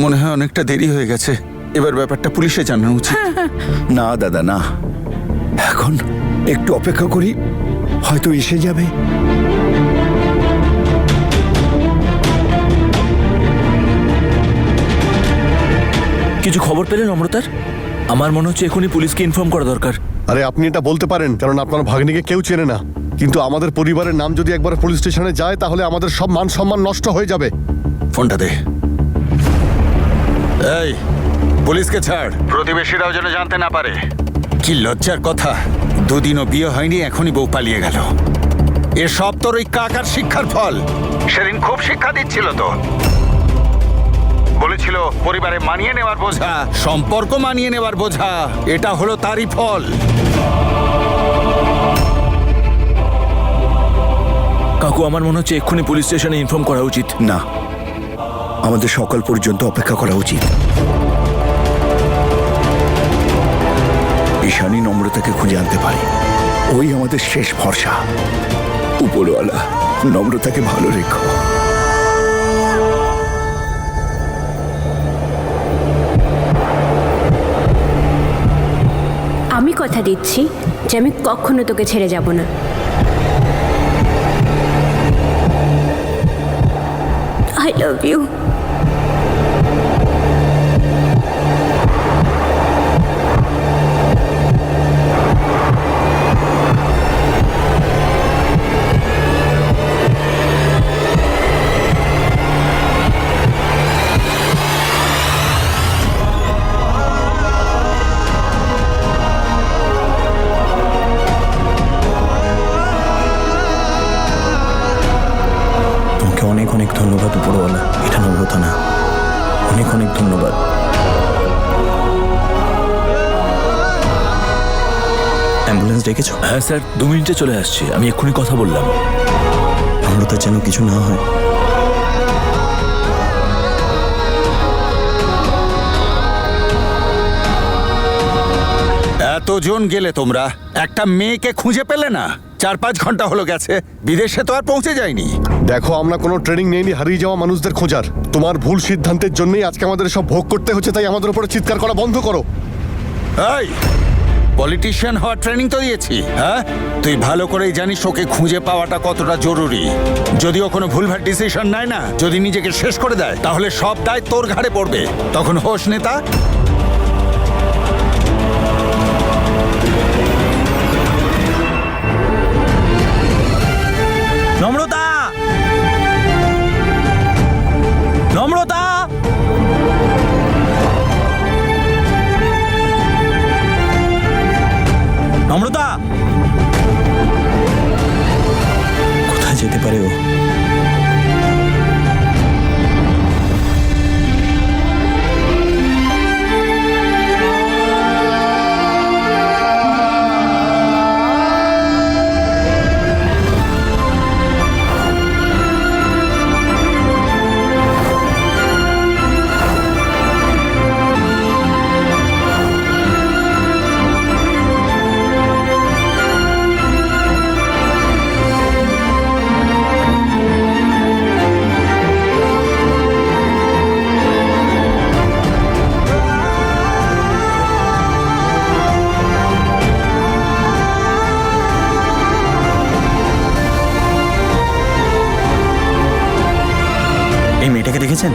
মনে হয় অনেকটা দেরি হয়ে গেছে, এবার ব্যাপারটা পুলিশে জানানো উচিত। না দাদা না, এখন একটু অপেক্ষা করি, হয়তো এসে যাবে। কিছু খবর পেলেন অমৃতার? আমার মনে হচ্ছে এখনই পুলিশকে ইনফর্ম করা দরকার। আরে আপনি এটা বলতে পারেন, কারণ আপনার ভাগ্নিকে কেউ চেনে না, কিন্তু আমাদের পরিবারের নাম যদি একবার পুলিশ স্টেশনে যায় তাহলে আমাদের সব মান সম্মান নষ্ট হয়ে যাবে। ফোনটা দে। এই, পুলিশকে ছাড়, প্রতিবেশীরাও যেন জানতে না পারে। কি লজ্জার কথা, দুদিনও বিয়ে হয়নি, এখনই বউ পালিয়ে গেল। এসব তোর ওই কাকার শিক্ষার ফল। সেদিন খুব শিক্ষা দিচ্ছিল তো, বলেছিল পরিবারে মানিয়ে নেওয়ার বোঝা, সম্পর্ক মানিয়ে নেওয়ার বোঝা, এটা হলো তারই ফল। কাকু, আমার মনে হচ্ছে এক্ষুনি পুলিশ স্টেশনে ইনফর্ম করা উচিত। না, আমাদের সকাল পর্যন্ত অপেক্ষা করা উচিত। ঈশানী নম্রতাকে খুঁজে আনতে পারে, ওই আমাদের শেষ ভরসা। উপরওয়ালা নম্রতাকে ভালো রেখো। আমি কথা দিচ্ছি যে আমি কখনো তোকে ছেড়ে যাব না। I love you. অনেক অনেক ধন্যবাদ উপরওয়ালা, এটা নম্রতা না, অনেক অনেক ধন্যবাদ। অ্যাম্বুলেন্স ডেকেছো? হ্যাঁ স্যার, 2 মিনিটে চলে আসছি, আমি এক্ষুনি কথা বললাম। নম্রতার যেন কিছু না হয়। এতজন গেলে তোমরা, একটা মেয়েকে খুঁজে পেলে না? 4-5 ঘন্টা হলো গেছে, বিদেশে তো আর পৌঁছে যায়নি। দেখো, আমরা কোনো ট্রেনিং নেইনি হারিয়ে যাওয়া মানুষদের খোঁজার। তোমার ভুল সিদ্ধান্তের জন্যই আজকে আমাদের সব ভোগ করতে হচ্ছে, তাই আমাদের উপরে চিৎকার করা বন্ধ করো। এই, পলিটিশিয়ান হওয়ার ট্রেনিং তো দিয়েছি, হ্যাঁ? তুই ভালো করেই জানিস ওকে খুঁজে পাওয়াটা কতটা জরুরি। যদি ও কোনো ভুলভাল ডিসিশন নেয় না, যদি নিজেকে শেষ করে দেয়, তাহলে সব দায় তোর ঘাড়ে পড়বে। তখন হোস নেতা। নম্রতা! নম্রতা! নম্রতা! কোথায় যেতে পারে ও? এই মেয়েটাকে দেখেছেন?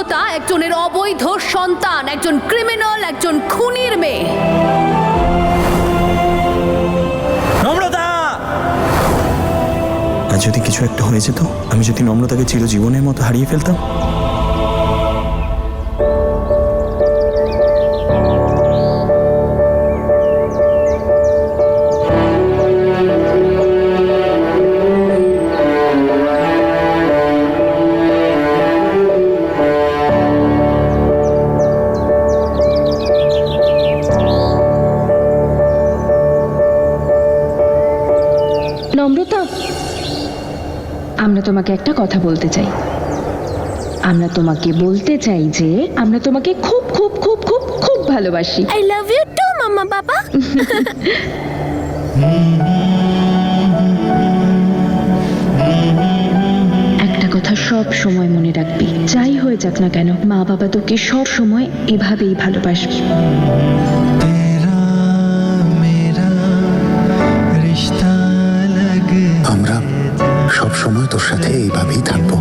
নম্রতা একজনের অবৈধ সন্তান, একজন ক্রিমিনাল, একজন খুনির মেয়ে। নম্রতা! আর যদি কিছু একটা হয়ে যেত, আমি যদি নম্রতাকে চিরজীবনের মতো হারিয়ে ফেলতাম? নম্রতা, আমরা তোমাকে একটা কথা বলতে চাই। আমরা তোমাকে বলতে চাই যে আমরা তোমাকে খুব খুব খুব খুব খুব ভালোবাসি। আই লাভ ইউ টু মাম্মা বাবা। একটা কথা সব সময় মনে রাখবি, যাই হয়ে যাক না কেন, মা বাবা তোকে সব সময় এভাবেই ভালোবাসবে। আমরা সব সময় তোর সাথে এইভাবেই থাকবো।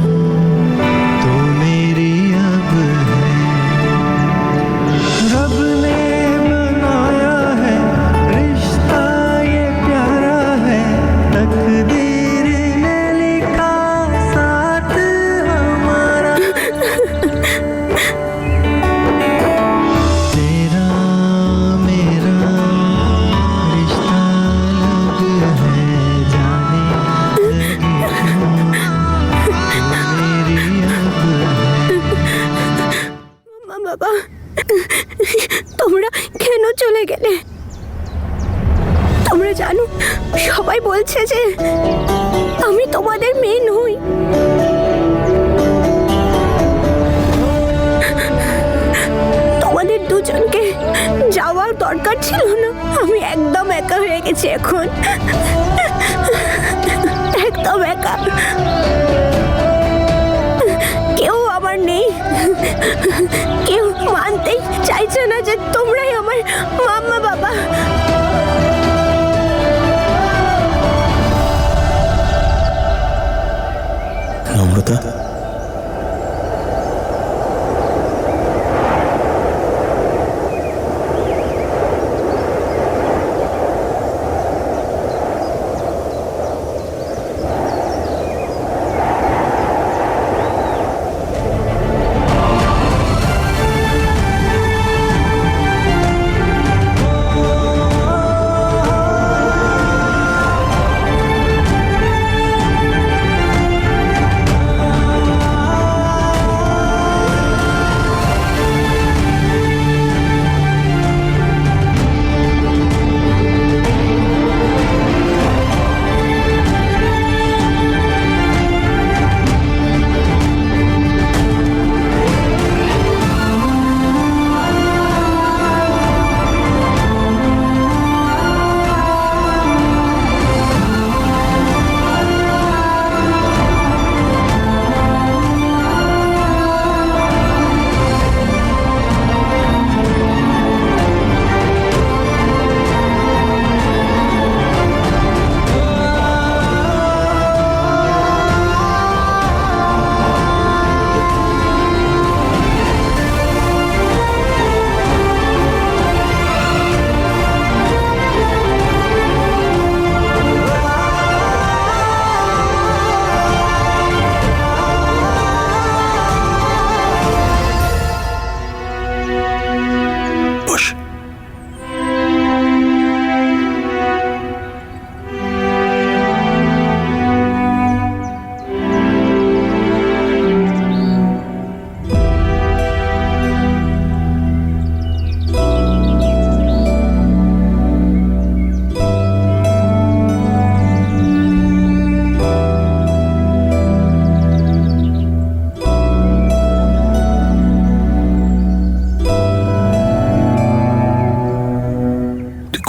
বাবা, তোমরা কেন চলে গেলে? তোমরা জানো, সবাই বলছে যে আমি তোমাদের মেয়ে নই। তোমাদের দুজনকে যাওয়ার দরকার ছিল না। আমি একদম একা হয়ে গেছি এখন, একদম একা। কেউ আমার নেই, কেউ মানতেই চাইছে না যে তোমরাই আমার মাম্মা বাবা। নম্রতা,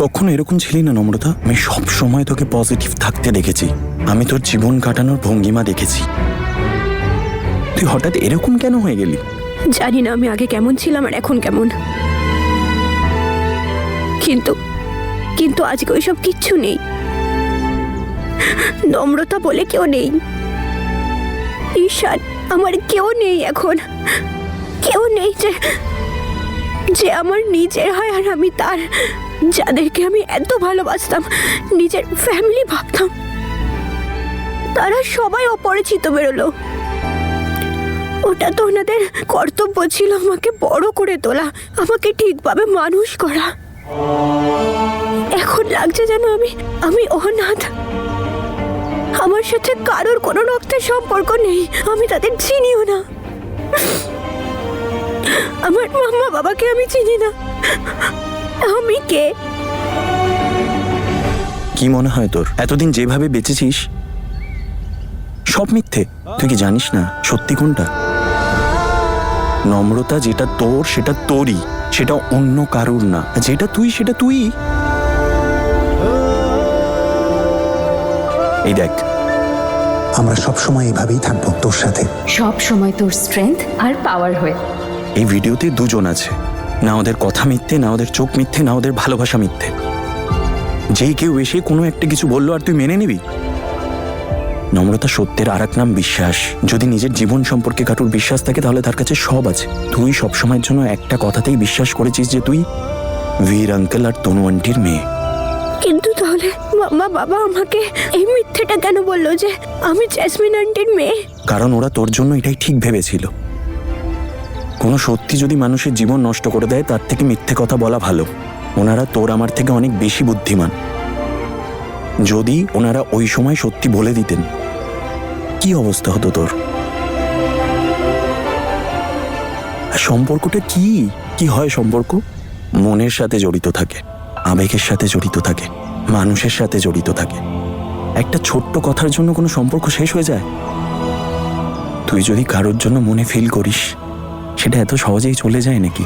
কখনো এরকম ছিলি না নম্রতা। আমি সব সময় তোকে পজিটিভ থাকতে দেখেছি, আমি তোর জীবন কাটানোর ভঙ্গিমা দেখেছি। তুই হঠাৎ এরকম কেন হয়ে গেলি? জানি না আমি আগে কেমন ছিলাম আর এখন কেমন, কিন্তু কিন্তু আজকে ওইসব কিচ্ছু নেই। নম্রতা বলে কেউ নেই, ঈশান আমার কেউ নেই এখন। নেই যে যে আমার নিজের হয় আর আমি তার, যাদেরকে আমি এত ভালোবাসতাম, নিজের ফ্যামিলি ভাবতাম, তারা সবাই অপরিচিত বেরোলো। ওটা তো ওনাদের কর্তব্য ছিল আমাকে বড় করে তোলা, আমাকে ঠিকভাবে মানুষ করা। এখন লাগছে যেন আমি অনাথ। আমার সাথে কারোর কোনো রক্তের সম্পর্ক নেই, আমি তাদের চিনিও না। আমার মাম্মা বাবাকে আমি চিনি না। আমি কে? কি মনে হয় তোর এতদিন যেভাবে বেঁচেছিস সব মিথ্যে? তুই কি জানিস না সত্যি কোনটা? নম্রতা যেটা তোর সেটা তোরই, সেটা অন্য কারুর না। যেটা তুই সেটা তুই। এই দেখ, আমরা সবসময় এভাবেই থাকবো তোর সাথে। সব সময় তোর স্ট্রেংথ আর পাওয়ার হয়ে। এই ভিডিওতে দুজন আছে, না ওদের কথা মিথ্যে, না ওদের চোখ মিথ্যে, না ওদের ভালোবাসা মিথ্যে। যেই কেউ এসে কোনো একটা কিছু বললো আর তুই মেনে নিবি? নম্রতা সত্যের আর এক নাম বিশ্বাস। যদি নিজের জীবন সম্পর্কে কারোর বিশ্বাস থাকে তাহলে তার কাছে সব আছে। তুই সবসময়ের জন্য একটা কথাতেই বিশ্বাস করেছিস যে তুই বীর আঙ্কেল আর তনু আন্টির মেয়ে। কিন্তু তাহলে মাম্মা বাবা আমাকে এই মিথ্যেটা কেন বললো যে আমি জেসমিন আন্টির মেয়ে? কারণ ওরা তোর জন্য এটাই ঠিক ভেবেছিল। কোনো সত্যি যদি মানুষের জীবন নষ্ট করে দেয় তার থেকে মিথ্যে কথা বলা ভালো। ওনারা তোর আমার থেকে অনেক বেশি বুদ্ধিমান। যদি ওনারা ওই সময় সত্যি বলে দিতেন কি অবস্থা হতো তোর? সম্পর্কটা কি কি হয়? সম্পর্ক মনের সাথে জড়িত থাকে, আবেগের সাথে জড়িত থাকে, মানুষের সাথে জড়িত থাকে। একটা ছোট্ট কথার জন্য কোনো সম্পর্ক শেষ হয়ে যায়? তুই যদি কারোর জন্য মনে ফিল করিস সেটা এত সহজেই চলে যায় নাকি?